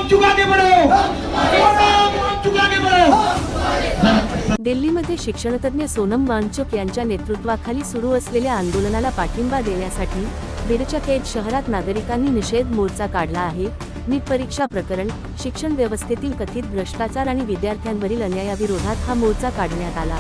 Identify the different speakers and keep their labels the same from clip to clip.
Speaker 1: चुप आगे बढ़ो, हम चुप आगे बढ़ो।
Speaker 2: दिल्लीमध्ये शिक्षणतज्ञ सोनम वांगचुक यांच्या नेतृत्वाखाली सुरू असलेल्या आंदोलनाला पाठिंबा देण्यासाठी बीडच्या केज शहरात नागरिकांनी निषेध मोर्चा काढला आहे। नीट परीक्षा प्रकरण, शिक्षण व्यवस्थेतील कथित भ्रष्टाचार आणि विद्यार्थ्यांवरील अन्यायाविरोधात हा मोर्चा काढण्यात आला।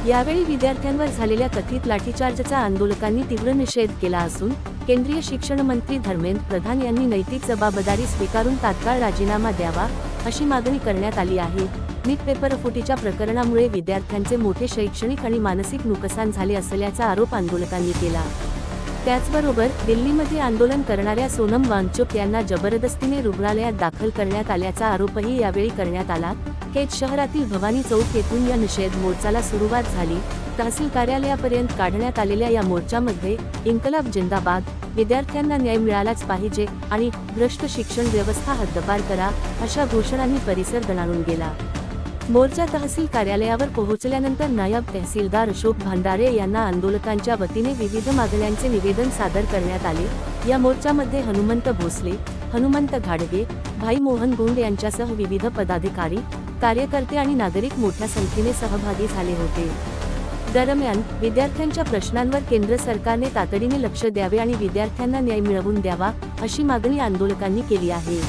Speaker 2: यावेळी विद्यार्थ्यांवर झालेल्या कथित लाठीचार्जचा आंदोलकांनी तीव्र निषेध केला असून केंद्रीय शिक्षण मंत्री धर्मेंद्र प्रधान यांनी नैतिक जबाबदारी स्वीकारून तात्काळ राजीनामा द्यावा अशी मागणी करण्यात आली आहे। नीट पेपरफुटीच्या प्रकरणामुळे विद्यार्थ्यांचे मोठे शैक्षणिक आणि मानसिक नुकसान झाले असल्याचा आरोप आंदोलकांनी केला। त्याचबरोबर दिल्लीमध्ये आंदोलन करणाऱ्या सोनम वांगचुक यांना जबरदस्तीने रुग्णालयात दाखल करण्यात आल्याचा आरोपही यावेळी करण्यात आला। केज शहरातील भवानी चौक येथून या निषेध मोर्चाला सुरुवात झाली। तहसील कार्यालयापर्यंत काढण्यात आलेल्या या मोर्चामध्ये इन्कलाब जिंदाबाद, विद्यार्थ्यांना न्याय मिळालाच पाहिजे आणि भ्रष्ट शिक्षण व्यवस्था हद्दपार करा अशा घोषणांनी परिसर दणाणून गेला। मोर्चा तहसील कार्यालयावर पोहोचल्यानंतर नायब तहसीलदार अशोक भांडारे यांना आंदोलकांच्या वतीने विविध मागण्यांचे निवेदन सादर करण्यात आले। या मोर्चामध्ये हनुमंत भोसले, हनुमंत घाडगे, भाई मोहन गुंड यांच्यासह विविध पदाधिकारी, कार्यकर्ते आणि नागरिक मोठ्या संख्येने सहभागी झाले होते। दरम्यान विद्यार्थ्यांच्या प्रश्नांवर केंद्र सरकारने तातडीने लक्ष द्यावे आणि विद्यार्थ्यांना न्याय मिळवून द्यावा अशी मागणी आंदोलकांनी केली आहे।